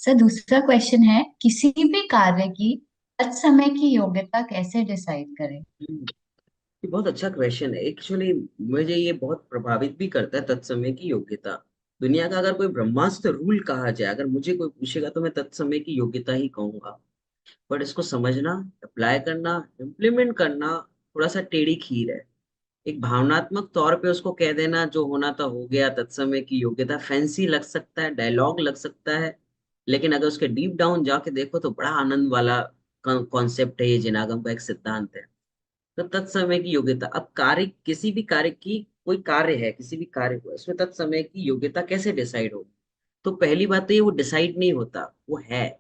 Sir, दूसरा question है, किसी भी कार्य की तत्समय की योग्यता कैसे डिसाइड करें? ये बहुत अच्छा क्वेश्चन है एक्चुअली। मुझे ये बहुत प्रभावित भी करता है तत्समय की योग्यता। दुनिया का अगर कोई ब्रह्मास्त्र रूल कहा जाए, अगर मुझे कोई पूछेगा तो मैं तत्समय की योग्यता ही कहूंगा। बट इसको समझना, अप्लाई करना, इम्प्लीमेंट करना थोड़ा सा टेढ़ी खीर है। एक भावनात्मक तौर पे उसको कह देना जो होना था हो गया, तत्समय की योग्यता फैंसी लग सकता है, डायलॉग लग सकता है। लेकिन अगर उसके डीप डाउन जाके देखो तो बड़ा आनंद वाला कॉन्सेप्ट है। ये जिनागम का एक सिद्धांत है। तो तत्समय की योग्यता, अब कार्य, किसी भी कार्य की, कोई कार्य है, किसी भी कार्य को इसमें तत्समय की योग्यता कैसे डिसाइड होगी? तो पहली बात तो ये, वो डिसाइड नहीं होता, वो है।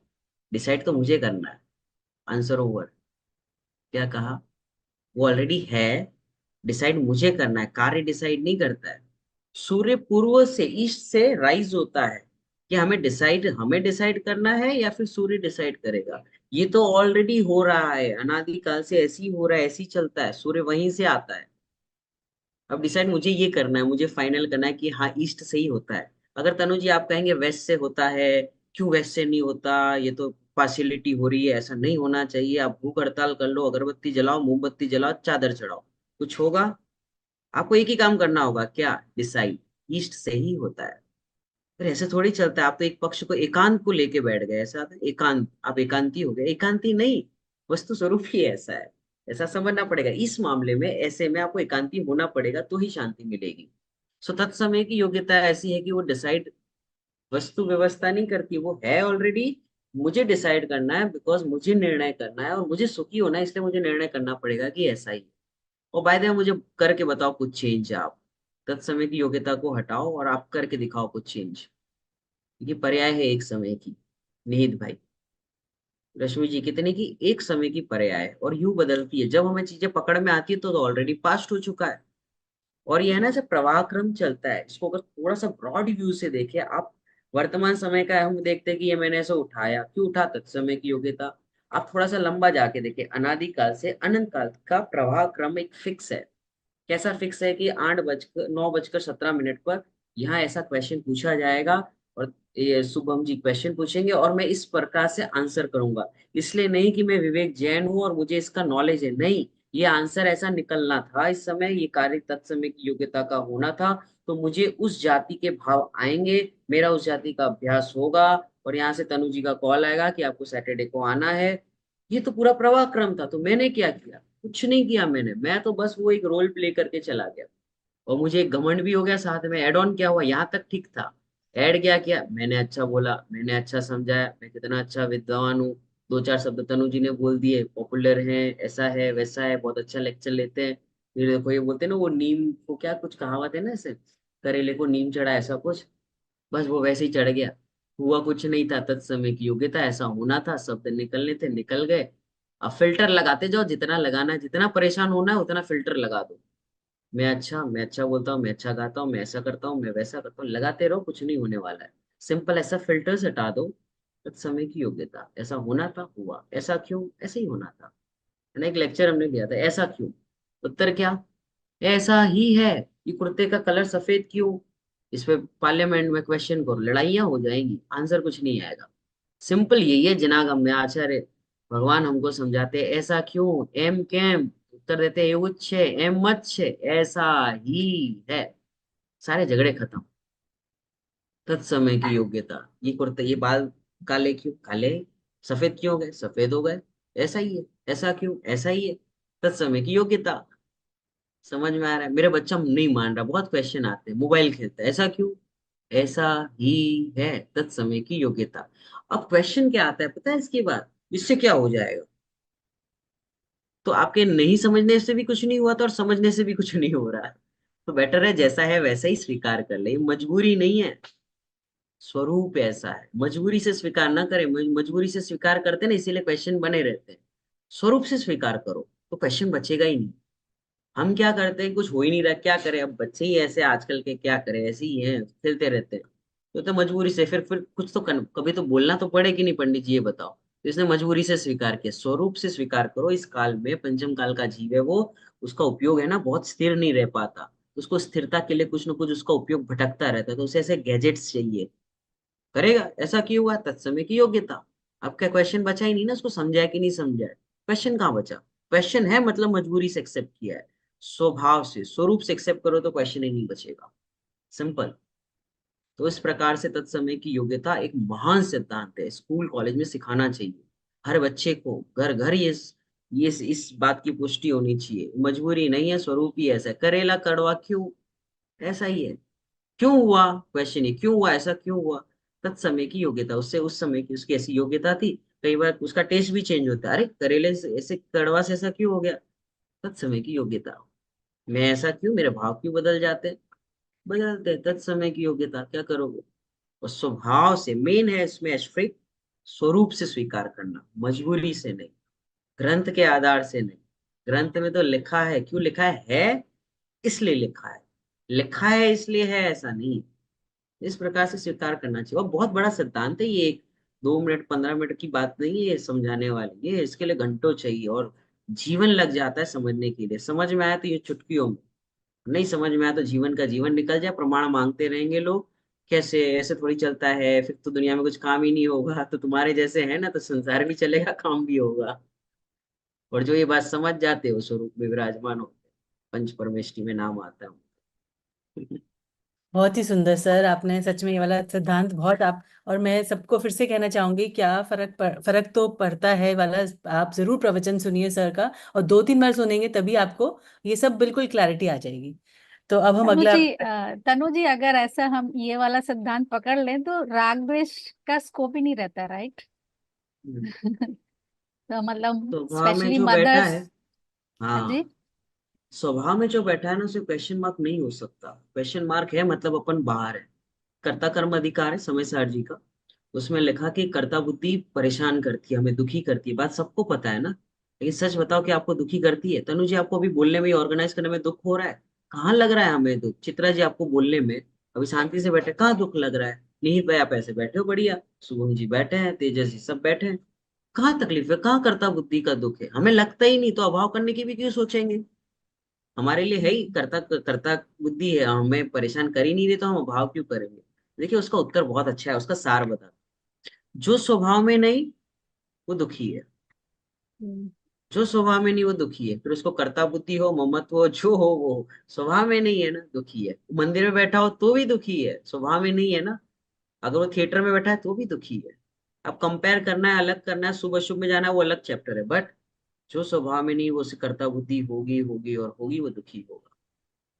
डिसाइड तो मुझे करना है। Answer over. क्या कहा? वो ऑलरेडी है। डिसाइड मुझे करना है, कार्य डिसाइड नहीं करता है। सूर्य पूर्व से, ईस्ट से राइज होता है। कि हमें डिसाइड करना है या फिर सूर्य डिसाइड करेगा? ये तो ऑलरेडी हो रहा है, अनादि काल से ऐसे ही हो रहा है, ऐसे ही चलता है, सूर्य वहीं से आता है। अब डिसाइड मुझे ये करना है, मुझे फाइनल करना है कि हाँ ईस्ट से ही होता है। अगर तनु जी आप कहेंगे वेस्ट से होता है, क्यों वेस्ट से नहीं होता, ये तो पार्शियलिटी हो रही है, ऐसा नहीं होना चाहिए, आप भूख हड़ताल कर लो, अगरबत्ती जलाओ, मोमबत्ती जलाओ, चादर चढ़ाओ, कुछ होगा? आपको एक ही काम करना होगा, क्या? डिसाइड ईस्ट से ही होता है। फिर ऐसे थोड़ी चलता है, आप तो एक पक्ष को, एकांत को लेके बैठ गए, ऐसा आता है, एकांत, आप एकांती हो गए। एकांती नहीं, वस्तु स्वरूप ही ऐसा है। ऐसा समझना पड़ेगा इस मामले में, ऐसे में आपको एकांती होना पड़ेगा तो ही शांति मिलेगी। सो तत्समय की योग्यता ऐसी है कि वो डिसाइड, वस्तु व्यवस्था नहीं करती, वो है ऑलरेडी। मुझे डिसाइड करना है, बिकॉज मुझे निर्णय करना है और मुझे सुखी होना है, इसलिए मुझे निर्णय करना पड़ेगा कि ऐसा ही। और बाय द वे मुझे करके बताओ कुछ चेंज। आप तत्समय की योग्यता को हटाओ और आप करके दिखाओ कुछ चेंज। ये पर्याय है एक समय की। निहित भाई, रश्मि जी, कितने की? एक समय की पर्याय है और यूं बदलती है। जब हमें चीजें पकड़ में आती है तो ऑलरेडी पास्ट हो चुका है। और ये है ना, ऐसे प्रवाह क्रम चलता है। इसको अगर थोड़ा सा ब्रॉड व्यू से देखें आप, वर्तमान समय का है, हम देखते हैं कि ये मैंने ऐसे उठाया, क्यों उठा? तत्समय की योग्यता। आप थोड़ा सा लंबा जाके देखें, अनादि काल से अनंत काल का प्रवाह क्रम एक फिक्स है। कैसा फिक्स है कि 9:17 पर यहाँ ऐसा क्वेश्चन पूछा जाएगा। और ये शुभम जी क्वेश्चन पूछेंगे और मैं इस प्रकार से आंसर करूंगा। इसलिए नहीं कि मैं विवेक जैन हूं और मुझे इसका नॉलेज है, नहीं। ये आंसर ऐसा निकलना था इस समय, ये कार्य तत्समय की योग्यता का होना था। तो मुझे उस जाति के भाव आएंगे, मेरा उस जाति का अभ्यास होगा। और यहाँ से तनु जी का कॉल आएगा कि आपको सैटरडे को आना है। ये तो पूरा प्रवाह क्रम था। तो मैंने क्या किया? कुछ नहीं किया मैंने, मैं तो बस वो एक रोल प्ले करके चला गया। और मुझे एक घमंड भी हो गया साथ में। एड ऑन क्या हुआ, यहाँ तक ठीक था। ऐड क्या किया मैंने? अच्छा बोला, मैंने अच्छा समझाया, मैं कितना अच्छा विद्वान हूँ। दो चार शब्द तनु जी ने बोल दिए, पॉपुलर है, ऐसा है वैसा है, बहुत अच्छा लेक्चर लेते हैं। फिर देखो, ये बोलते हैं ना, वो नीम को क्या कुछ कहावत है ना ऐसे, करेले को नीम चढ़ा, ऐसा कुछ। बस वो वैसे ही चढ़ गया। हुआ कुछ नहीं था। तत्समय की योग्यता, ऐसा होना था, शब्द निकलने थे, निकल गए। अब फिल्टर लगाते जाओ, जितना लगाना है, जितना परेशान होना है उतना फिल्टर लगा दो। मैं अच्छा बोलता हूँ, मैं अच्छा गाता हूँ, मैं ऐसा करता हूँ, मैं वैसा करता हूँ, लगाते रहो, कुछ नहीं होने वाला है। सिंपल ऐसा फिल्टर्स हटा दो। तत्समय की योग्यता, ऐसा होना था, हुआ। ऐसा क्यों? ऐसे ही होना था। है ना, एक लेक्चर हमने लिया था, ऐसा क्यों। उत्तर क्या? ऐसा ही है। ये कुर्ते का कलर सफेद क्यों? इस पे पार्लियामेंट में क्वेश्चन करो, लड़ाइयां हो जाएंगी, आंसर कुछ नहीं आएगा। सिंपल यही है। जिनागम में आचार्य भगवान हमको समझाते हैं, ऐसा क्यों, एम कैम। उत्तर देते हैं, ये उच्च है, एम मच्छ है, ऐसा ही है। सारे झगड़े खत्म। तत्समय की योग्यता। ये कुर्ते, ये बाल काले क्यों? काले। सफेद क्यों हो गए? सफेद हो गए। ऐसा ही है। ऐसा क्यों? ऐसा ही है। तत्समय की योग्यता। समझ में आ रहा है? मेरे बच्चा नहीं मान रहा, बहुत क्वेश्चन आते हैं, मोबाइल खेलता है, ऐसा क्यों? ऐसा ही है। तत्समय की योग्यता। अब क्वेश्चन क्या आता है पता है इसके बाद? इससे क्या हो जाएगा? तो आपके नहीं समझने से भी कुछ नहीं हुआ था और समझने से भी कुछ नहीं हो रहा है। तो बेटर है जैसा है वैसा ही स्वीकार कर ले, मजबूरी नहीं है। स्वरूप ऐसा है, मजबूरी से स्वीकार ना करें। मजबूरी से स्वीकार करते ना, इसीलिए क्वेश्चन बने रहते हैं। स्वरूप से स्वीकार करो तो क्वेश्चन बचेगा ही नहीं। हम क्या करते हैं, कुछ हो ही नहीं रहा, क्या करें, अब बच्चे ही ऐसे आजकल के, क्या करें, ऐसे ही हैं, खेलते रहते हैं। तो मजबूरी से फिर कुछ तो कभी तो बोलना तो पड़ेगी नहीं, पंडित जी ये बताओ। तो इसने मजबूरी से स्वीकार किया। स्वरूप से स्वीकार करो। इस काल में पंचम काल का जीव है वो, उसका उपयोग है ना बहुत स्थिर नहीं रह पाता। उसको स्थिरता के लिए कुछ ना कुछ उसका उपयोग भटकता रहता है, तो उसे ऐसे गैजेट्स चाहिए। करेगा, ऐसा क्यों हुआ, तत्समय की योग्यता। अब क्या क्वेश्चन बचा ही नहीं ना, उसको समझा है कि नहीं समझा है, क्वेश्चन कहाँ बचा। क्वेश्चन है मतलब मजबूरी से एक्सेप्ट किया है, स्वभाव से स्वरूप से एक्सेप्ट करो तो क्वेश्चन ही नहीं बचेगा, सिंपल। तो इस प्रकार से तत्समय की योग्यता एक महान सिद्धांत है, स्कूल कॉलेज में सिखाना चाहिए हर बच्चे को, घर घर ये इस बात की पुष्टि होनी चाहिए, मजबूरी नहीं है, स्वरूप ही ऐसा है। करेला कड़वा क्यों, ऐसा ही है। क्यों हुआ, क्वेश्चन है क्यों हुआ, ऐसा क्यों हुआ, तत्समय की योग्यता, उससे उस समय की उसकी ऐसी योग्यता थी। कई बार उसका टेस्ट भी चेंज होता है, अरे करेले से ऐसे कड़वा से ऐसा क्यों हो गया, तत्समय की योग्यता। मैं ऐसा क्यों, मेरे भाव क्यों बदल जाते हैं, बदलते हैं, तत्समय की योग्यता, क्या करोगे। और स्वभाव से मेन है इसमें एस्ट्रिक, स्वरूप से स्वीकार करना, मजबूरी से नहीं, ग्रंथ के आधार से नहीं। ग्रंथ में तो लिखा है, क्यों लिखा है इसलिए लिखा है, लिखा है इसलिए है, ऐसा नहीं। इस प्रकार से स्वीकार करना चाहिए, और बहुत बड़ा सिद्धांत है ये, एक 2 मिनट 15 मिनट की बात नहीं है ये समझाने वाली, ये इसके लिए घंटों चाहिए, और जीवन लग जाता है समझने के लिए। समझ में आया तो ये चुटकियों में, नहीं समझ में आया तो जीवन का जीवन निकल जाए, प्रमाण मांगते रहेंगे लोग, कैसे ऐसे थोड़ी चलता है, फिर तो दुनिया में कुछ काम ही नहीं होगा, तो तुम्हारे जैसे है ना तो संसार भी चलेगा, काम भी होगा। और जो ये बात समझ जाते हो स्वरूप में विराजमान होते हैं, पंच परमेष्टि में नाम आता है। बहुत ही सुंदर सर, आपने सच में ये वाला सिद्धांत बहुत आप, और मैं सबको फिर से कहना चाहूंगी, क्या फर्क तो पड़ता है वाला। आप जरूर प्रवचन सुनिए सर का, और 2-3 बार सुनेंगे तभी आपको ये सब बिल्कुल क्लैरिटी आ जाएगी। तो अब हम तनु अगला। जी, तनु जी, अगर ऐसा हम ये वाला सिद्धांत पकड़ लें तो राग द्वेष का स्कोप ही नहीं रहता, राइट? तो मतलब स्वभाव में स्पेशली जो बैठा मदर्स। है, हाँ जी। हाँ, स्वभाव में जो बैठा है ना, उसे क्वेश्चन मार्क नहीं हो सकता। क्वेश्चन मार्क है मतलब अपन बाहर है। कर्ता कर्म अधिकार है समय सार जी का, उसमें लिखा कि कर्ता बुद्धि परेशान करती है, हमें दुखी करती है, बात सबको पता है ना। लेकिन सच बताओ कि आपको दुखी करती है, तनु जी आपको अभी बोलने में, ऑर्गेनाइज करने में दुख हो रहा है, कहाँ लग रहा है हमें दुख, चित्रा जी आपको बोलने में अभी शांति से बैठे, कहाँ दुख लग रहा है, नहीं भाई आप ऐसे बैठे हो बढ़िया, शुभम जी बैठे हैं, तेजस जी सब बैठे हैं, कहाँ तकलीफ है, कहाँ कर्ता बुद्धि का दुख है, हमें लगता ही नहीं, तो अभाव करने की भी क्यों सोचेंगे। हमारे लिए है ही, कर्ता कर्ता बुद्धि है, हमें परेशान कर ही नहीं रहे तो हम अभाव क्यों करेंगे। देखिए उसका उत्तर बहुत अच्छा है, उसका सार बता, जो स्वभाव में नहीं वो दुखी है, हम्म। जो स्वभाव में नहीं वो दुखी है, फिर उसको कर्ता बुद्धि हो ममत्व हो जो हो वो हो, स्वभाव में नहीं है ना दुखी है। मंदिर में बैठा हो तो भी दुखी है, स्वभाव में नहीं है ना। अगर वो थिएटर में बैठा है तो भी दुखी है। अब कंपेयर करना है, अलग करना है, शुभ अशुभ में जाना है, वो अलग चैप्टर है, बट जो स्वभाव में नहीं वो उसे कर्ता बुद्धि होगी होगी और होगी, वो दुखी होगा।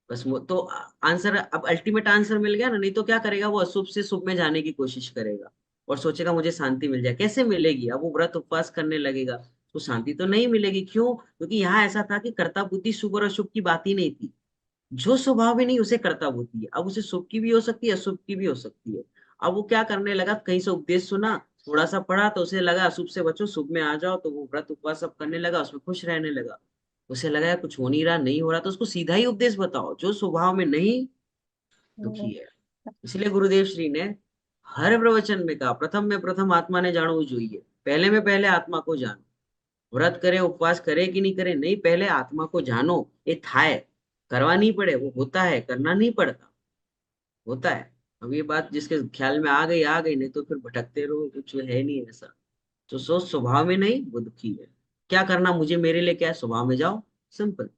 बस वो तो आंसर, अब अल्टीमेट आंसर मिल गया ना, नहीं तो क्या करेगा, वो अशुभ से शुभ में जाने की कोशिश करेगा और सोचेगा मुझे शांति मिल जाए, कैसे मिलेगी, अब वो व्रत उपवास करने लगेगा तो शांति तो नहीं मिलेगी। क्यों, क्योंकि यहाँ ऐसा था कि कर्ता बुद्धि शुभ और अशुभ की बात ही नहीं थी, जो स्वभाव में नहीं उसे कर्ता बुद्धि है, अब उसे शुभ की भी हो सकती है अशुभ की भी हो सकती है। अब वो क्या करने लगा, कहीं से उपदेश सुना, थोड़ा सा पढ़ा तो उसे लगा अशुभ से बचो शुभ में आ जाओ, तो वो व्रत उपवास सब करने लगा, उसमें खुश रहने लगा। उसे लगा यार कुछ हो नहीं रहा, नहीं हो रहा, तो उसको सीधा ही उपदेश बताओ, जो स्वभाव में नहीं दुखी तो है। इसलिए गुरुदेव श्री ने हर प्रवचन में कहा, प्रथम में प्रथम आत्मा ने जानो जोइए, पहले में पहले आत्मा को जानो। व्रत करे उपवास करे कि नहीं करे, नहीं, पहले आत्मा को जानो, ये था है, करवा नहीं पड़े, वो होता है, करना नहीं पड़ता, होता है। अब ये बात जिसके ख्याल में आ गई, नहीं तो फिर भटकते रहो, कुछ है नहीं ऐसा। तो सोच स्वभाव में नहीं वो दुखी है, क्या करना मुझे, मेरे लिए क्या है, स्वभाव में जाओ, सिंपल।